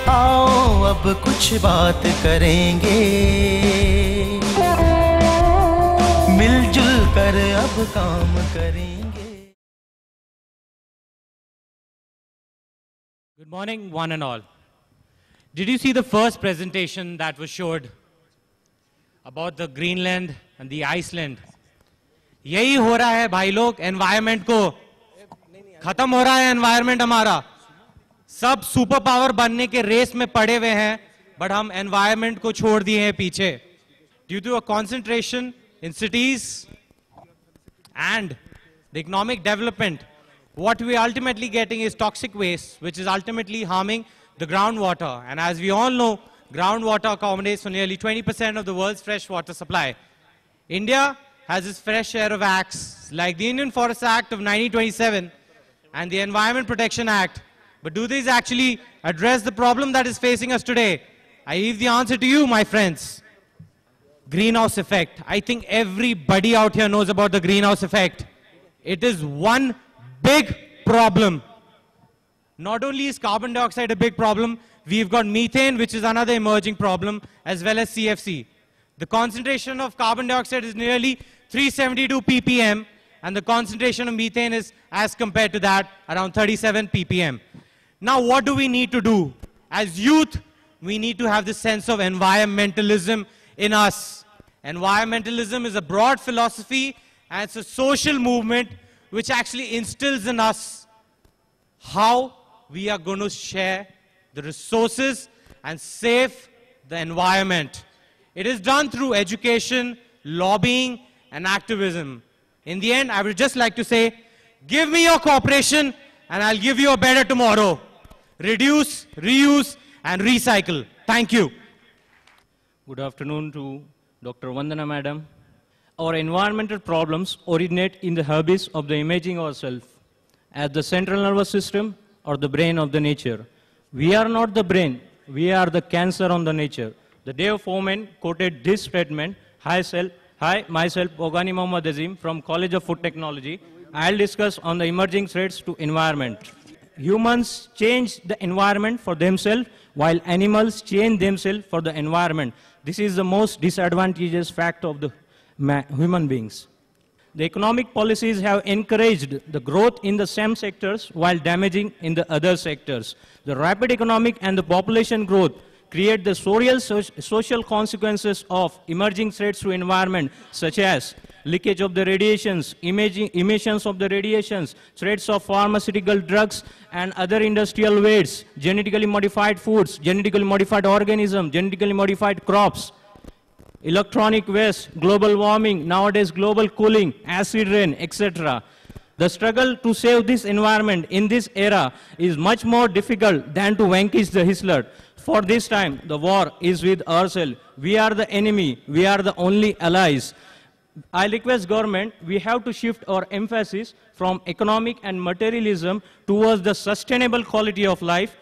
आओ अब कुछ बात करेंगे, मिलजुल कर अब काम करेंगे। Good morning, one and all. Did you see the first presentation that was showed about the Greenland and the Iceland? यही हो रहा है भाई लोग, environment को खत्म हो रहा है environment हमारा। सब सुपर पावर बनने के रेस में पड़े हुए हैं, but हम environment को छोड़ दिए हैं पीछे। Due to a concentration in cities and the economic development, what we are ultimately getting is toxic waste, which is ultimately harming the groundwater. And as we all know, groundwater accommodates for nearly 20% of the world's fresh water supply. India has its fair share of acts, like the Indian Forest Act of 1927 and the Environment Protection Act. But do these actually address the problem that is facing us today? I leave the answer to you, my friends. Greenhouse effect. I think everybody out here knows about the greenhouse effect. It is one big problem. Not only is carbon dioxide a big problem, we've got methane, which is another emerging problem, as well as CFC. The concentration of carbon dioxide is nearly 372 ppm, and the concentration of methane is, as compared to that, around 37 ppm. Now, what do we need to do? As youth, we need to have this sense of environmentalism in us. Environmentalism is a broad philosophy, and it's a social movement which actually instills in us how we are going to share the resources and save the environment. It is done through education, lobbying, and activism. In the end, I would just like to say, give me your cooperation and I'll give you a better tomorrow. Reduce, reuse, and recycle. Thank you. Good afternoon to Dr. Vandana Madam. Our environmental problems originate in the habits of the imaging ourselves as the central nervous system or the brain of the nature. We are not the brain, we are the cancer on the nature. The Dave Foreman quoted this statement, Hi, myself, Ogani Mohammad Azim from College of Food Technology. I'll discuss on the emerging threats to environment. Humans change the environment for themselves, while animals change themselves for the environment. This is the most disadvantageous fact of the human beings. The economic policies have encouraged the growth in the same sectors while damaging in the other sectors. The rapid economic and the population growth create the social consequences of emerging threats to environment, such as leakage of the radiations, emissions of the radiations, threats of pharmaceutical drugs and other industrial wastes, genetically modified foods, genetically modified organisms, genetically modified crops, electronic waste, global warming, nowadays global cooling, acid rain, etc. The struggle to save this environment in this era is much more difficult than to vanquish the Hitler. For this time, the war is with ourselves. We are the enemy. We are the only allies. I request government, we have to shift our emphasis from economic and materialism towards the sustainable quality of life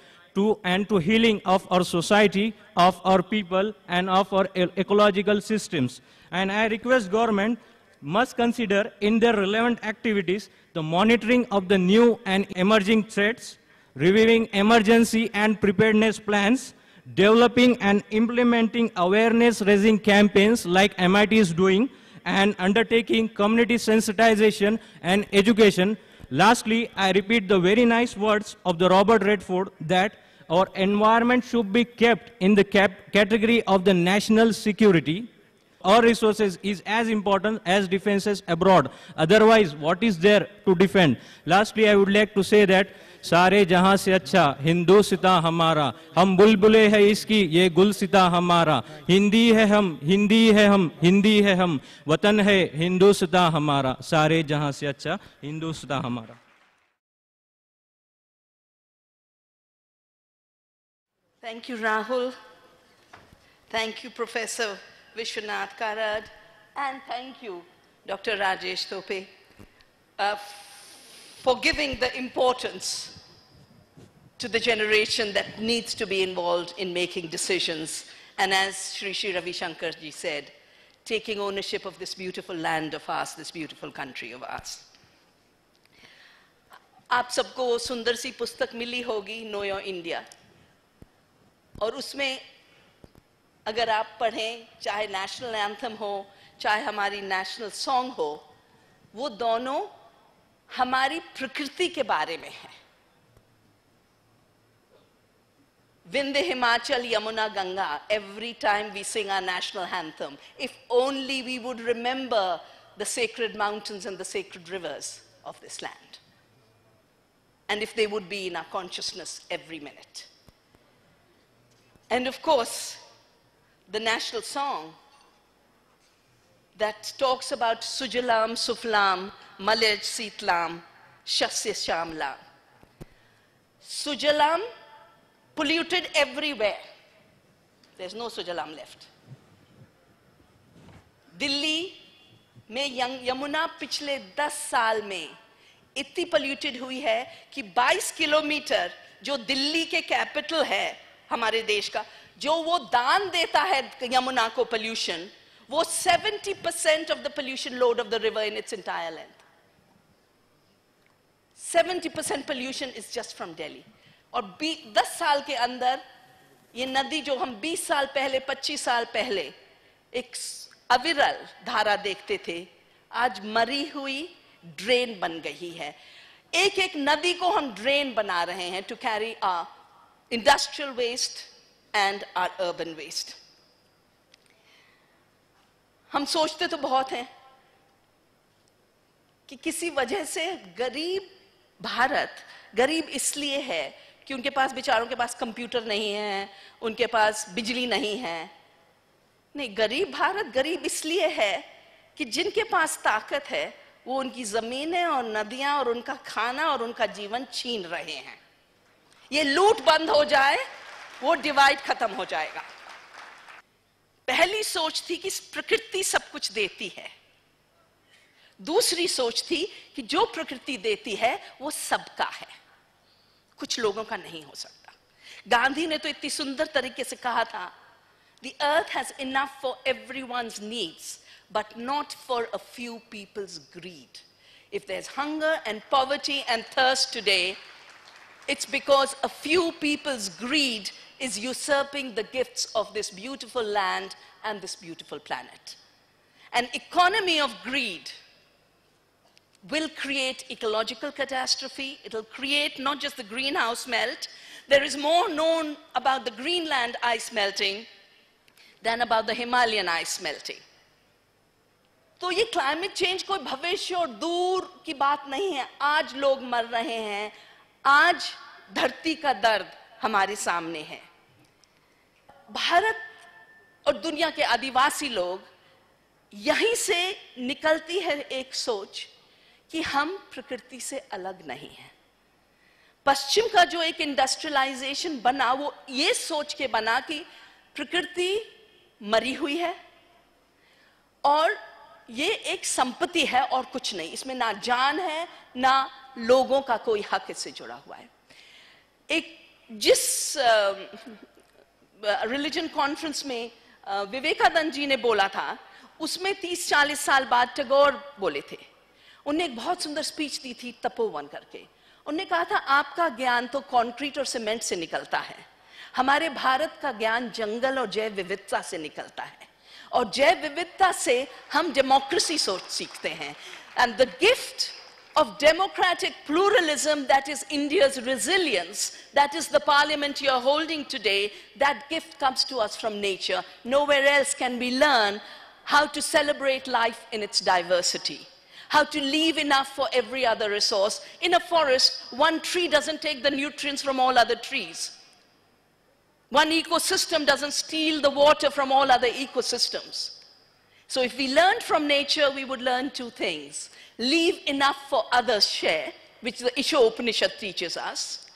and to healing of our society, of our people, and of our ecological systems. And I request government must consider in their relevant activities the monitoring of the new and emerging threats, reviewing emergency and preparedness plans, developing and implementing awareness-raising campaigns like MIT is doing, and undertaking community sensitization and education. Lastly, I repeat the very nice words of the Robert Redford that our environment should be kept in the category of the national security. Our resources is as important as defenses abroad. Otherwise, what is there to defend? Lastly, I would like to say that सारे जहां से अच्छा हिंदुस्ता हमारा, हम बुलबुले है इसकी ये गुलसिता हमारा, हिंदी है हम, हिंदी है हम, हिंदी है हम, वतन है हिंदुस्ता हमारा, सारे जहां से अच्छा हिंदुस्ता हमारा. Thank you, Rahul. Thank you, Professor Vishwanath Karad, and thank you, Dr. Rajesh Tope, for giving the importance to the generation that needs to be involved in making decisions. And as Shri Ravi Shankar ji said, taking ownership of this beautiful land of ours, this beautiful country of ours. आप सबको सुंदर सी पुस्तक मिली होगी, know your India, और उसमें अगर आप पढ़ें, चाहे नेशनल एंथम हो, चाहे हमारी नेशनल सॉन्ग हो, वो दोनों हमारी प्रकृति के बारे में है. Vindhya, Himachal, Yamuna, Ganga, every time we sing our national anthem, if only we would remember the sacred mountains and the sacred rivers of this land. And if they would be in our consciousness every minute. And of course, the national song that talks about Sujalam, Suflam, Malaj, Sitlam, Shasya, Shamlam. Sujalam, polluted everywhere. There's no Sujalam left. Delhi में यमुना पिछले 10 साल में इतनी polluted हुई है कि 22 kilometre जो दिल्ली के कैपिटल है हमारे देश का, जो वो दान देता है यमुना को pollution, वो 70% of the pollution load of the river in its entire length. 70% pollution is just from Delhi. और 10 साल के अंदर ये नदी जो हम 20 साल पहले, 25 साल पहले एक अविरल धारा देखते थे, आज मरी हुई ड्रेन बन गई है. एक एक नदी को हम ड्रेन बना रहे हैं to carry our industrial waste and our urban waste. हम सोचते तो बहुत हैं कि किसी वजह से गरीब भारत गरीब इसलिए है कि उनके पास बेचारों के पास कंप्यूटर नहीं है, उनके पास बिजली नहीं है. नहीं, गरीब भारत गरीब इसलिए है कि जिनके पास ताकत है वो उनकी जमीनें और नदियां और उनका खाना और उनका जीवन छीन रहे हैं. ये लूट बंद हो जाए, वो डिवाइड खत्म हो जाएगा. पहली सोच थी कि प्रकृति सब कुछ देती है. दूसरी सोच थी कि जो प्रकृति देती है वो सबका है, कुछ लोगों का नहीं हो सकता. गांधी ने तो इतनी सुंदर तरीके से कहा था, the earth has enough for everyone's needs, but not for a few people's greed. If there's hunger and poverty and thirst today, it's because a few people's greed is usurping the gifts of this beautiful land and this beautiful planet. An economy of greed will create ecological catastrophe. It'll create not just the greenhouse melt. There is more known about the Greenland ice melting than about the Himalayan ice melting. तो ये climate change कोई भविष्य और दूर की बात नहीं है. आज लोग मर रहे हैं, आज धरती का दर्द हमारे सामने है. भारत और दुनिया के आदिवासी लोग, यहीं से निकलती है एक सोच कि हम प्रकृति से अलग नहीं हैं. पश्चिम का जो एक इंडस्ट्रियलाइजेशन बना, वो ये सोच के बना कि प्रकृति मरी हुई है और ये एक संपत्ति है और कुछ नहीं, इसमें ना जान है ना लोगों का कोई हक इससे जुड़ा हुआ है. एक जिस रिलीजन कॉन्फ्रेंस में विवेकानंद जी ने बोला था, उसमें 30-40 साल बाद टैगोर बोले थे. उन्हें एक बहुत सुंदर स्पीच दी थी तपोवन करके. उन्होंने कहा था, आपका ज्ञान तो कंक्रीट और सीमेंट से निकलता है, हमारे भारत का ज्ञान जंगल और जैव विविधता से निकलता है, और जैव विविधता से हम डेमोक्रेसी सोच सीखते हैं. And the gift of democratic pluralism, that is India's resilience, that is the parliament you're holding today, that gift comes to us from nature. Nowhere else can we learn how to celebrate life in its diversity, how to leave enough for every other resource. In a forest, one tree doesn't take the nutrients from all other trees. One ecosystem doesn't steal the water from all other ecosystems. So if we learned from nature, we would learn two things. Leave enough for others' share, which the Isha Upanishad teaches us,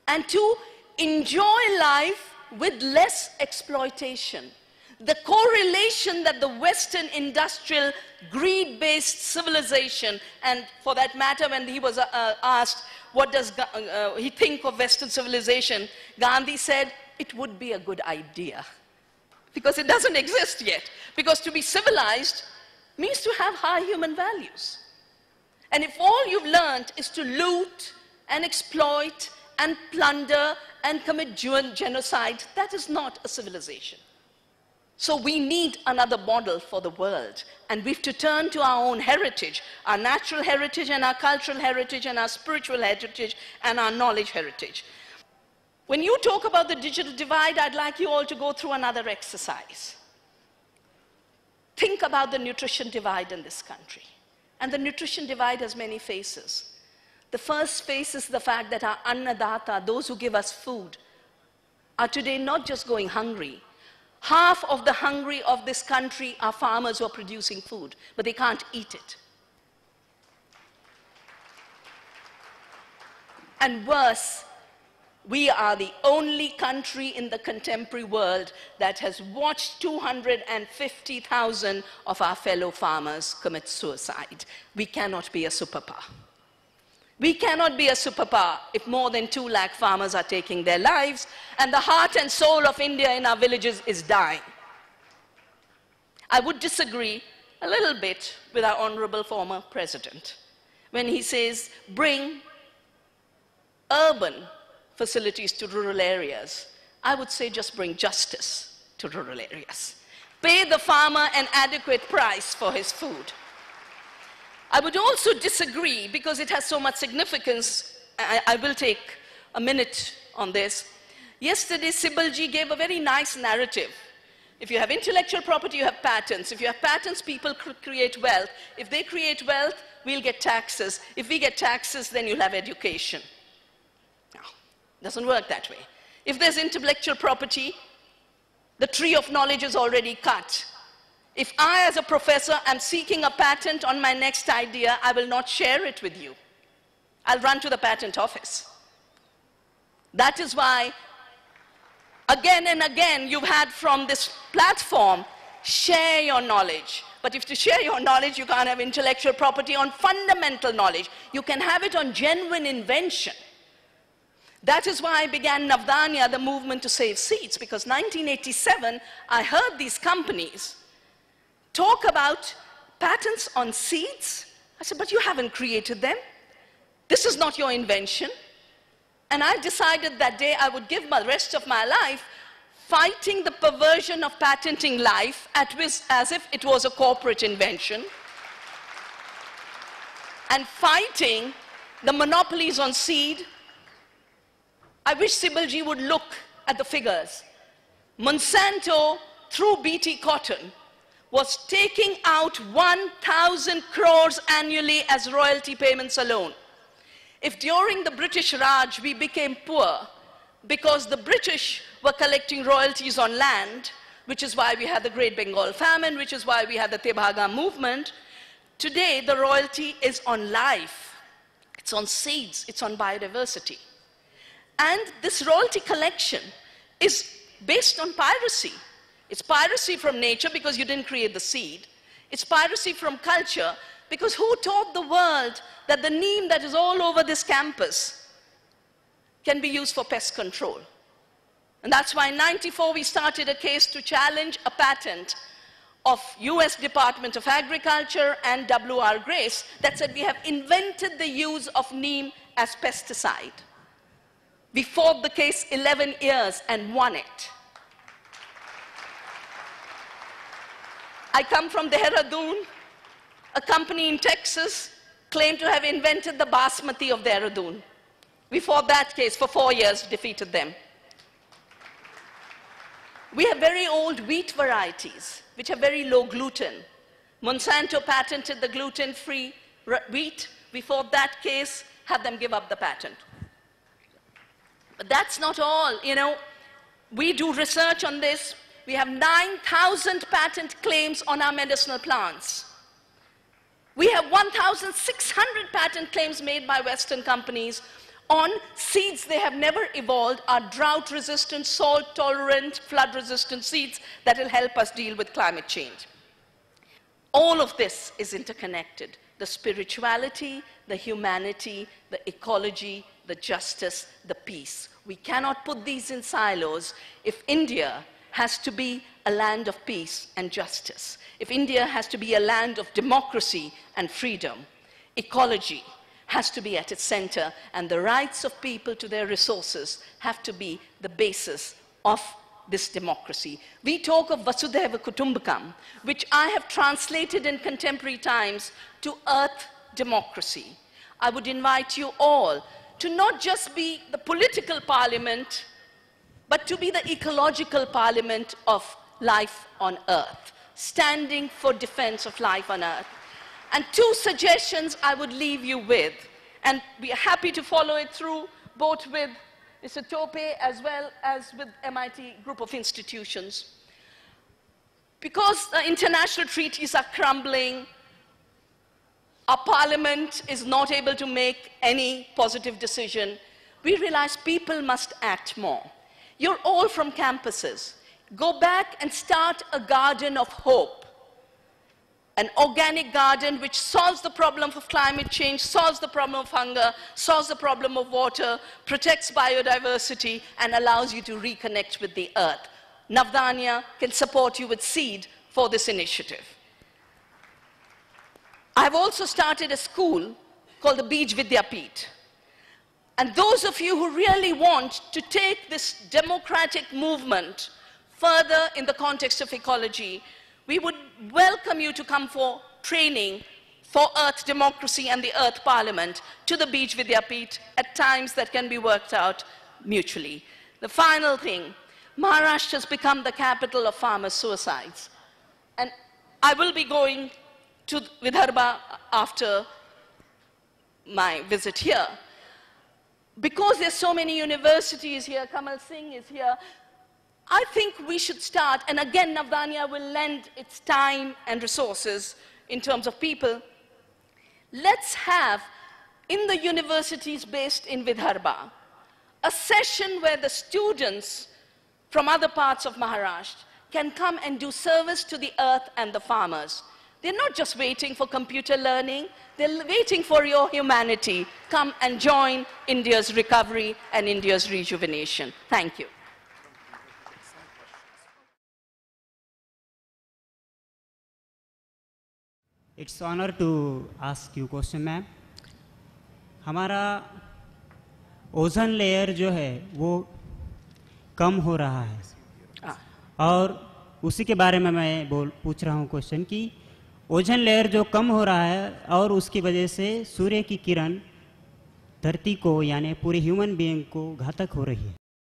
and two, enjoy life with less exploitation. The correlation that the Western industrial greed-based civilization, and for that matter, when he was asked, what does he think of Western civilization, Gandhi said, it would be a good idea because it doesn't exist yet. Because to be civilized means to have high human values. And if all you've learned is to loot and exploit and plunder and commit genocide, that is not a civilization. So we need another model for the world. And we have to turn to our own heritage, our natural heritage and our cultural heritage and our spiritual heritage and our knowledge heritage. When you talk about the digital divide, I'd like you all to go through another exercise. Think about the nutrition divide in this country. And the nutrition divide has many faces. The first face is the fact that our annadata, those who give us food, are today not just going hungry. Half of the hungry of this country are farmers who are producing food, but they can't eat it. And worse, we are the only country in the contemporary world that has watched 250,000 of our fellow farmers commit suicide. We cannot be a superpower. We cannot be a superpower if more than 2 lakh farmers are taking their lives and the heart and soul of India in our villages is dying. I would disagree a little bit with our honorable former president when he says, bring urban facilities to rural areas. I would say just bring justice to rural areas. Pay the farmer an adequate price for his food. I would also disagree, because it has so much significance, I will take a minute on this. Yesterday, Sibalji gave a very nice narrative. If you have intellectual property, you have patents. If you have patents, people create wealth. If they create wealth, we'll get taxes. If we get taxes, then you'll have education. No, it doesn't work that way. If there's intellectual property, the tree of knowledge is already cut. If I, as a professor, am seeking a patent on my next idea, I will not share it with you. I'll run to the patent office. That is why, again and again, you've had from this platform, share your knowledge. But if to share your knowledge, you can't have intellectual property on fundamental knowledge. You can have it on genuine invention. That is why I began Navdanya, the movement to save seeds, because 1987, I heard these companies talk about patents on seeds. I said, but you haven't created them. This is not your invention. And I decided that day I would give the rest of my life fighting the perversion of patenting life as if it was a corporate invention, and fighting the monopolies on seed. I wish Sibalji would look at the figures. Monsanto, through BT Cotton, was taking out 1,000 crores annually as royalty payments alone. If during the British Raj we became poor because the British were collecting royalties on land, which is why we had the Great Bengal Famine, which is why we had the Tebhaga movement, today the royalty is on life, it's on seeds, it's on biodiversity. And this royalty collection is based on piracy. It's piracy from nature because you didn't create the seed. It's piracy from culture because who taught the world that the neem that is all over this campus can be used for pest control? And that's why in '94 we started a case to challenge a patent of US Department of Agriculture and W.R. Grace that said we have invented the use of neem as pesticide. We fought the case 11 years and won it. I come from Dehradun. A company in Texas claimed to have invented the basmati of Dehradun. We fought that case for 4 years, defeated them. We have very old wheat varieties, which are very low gluten. Monsanto patented the gluten-free wheat. We fought that case, had them give up the patent. But that's not all. You know, we do research on this. We have 9,000 patent claims on our medicinal plants. We have 1,600 patent claims made by Western companies on seeds they have never evolved, are drought-resistant, salt-tolerant, flood-resistant seeds that will help us deal with climate change. All of this is interconnected. The spirituality, the humanity, the ecology, the justice, the peace. We cannot put these in silos. If India, has to be a land of peace and justice, if India has to be a land of democracy and freedom, ecology has to be at its center, and the rights of people to their resources have to be the basis of this democracy. We talk of Vasudhaiva Kutumbakam, which I have translated in contemporary times to earth democracy. I would invite you all to not just be the political parliament, but to be the ecological parliament of life on earth, standing for defense of life on earth. And two suggestions I would leave you with, and we are happy to follow it through, both with Mr. Tope as well as with MIT group of institutions. Because the international treaties are crumbling, our parliament is not able to make any positive decision, we realize people must act more. You're all from campuses. Go back and start a garden of hope. An organic garden which solves the problem of climate change, solves the problem of hunger, solves the problem of water, protects biodiversity, and allows you to reconnect with the earth. Navdanya can support you with seed for this initiative. I've also started a school called the Bij Vidyapeeth. And those of you who really want to take this democratic movement further in the context of ecology, we would welcome you to come for training for Earth democracy and the Earth Parliament to the Bij Vidyapeeth at times that can be worked out mutually. The final thing, Maharashtra has become the capital of farmer suicides. And I will be going to Vidarbha after my visit here. Because there's so many universities here, Kamal Singh is here, I think we should start, and again Navdanya will lend its time and resources in terms of people. Let's have, in the universities based in Vidarbha, a session where the students from other parts of Maharashtra can come and do service to the earth and the farmers. They're not just waiting for computer learning, they're waiting for your humanity. Come and join India's recovery and India's rejuvenation. Thank you. It's honor to ask you question, ma'am. हमारा ओजन layer जो है वो कम हो रहा है और उसी के बारे में मैं पूछ रहा हूँ क्वेश्चन कि ओजन लेयर जो कम हो रहा है और उसकी वजह से सूर्य की किरण धरती को यानी पूरे ह्यूमन बीइंग को घातक हो रही है।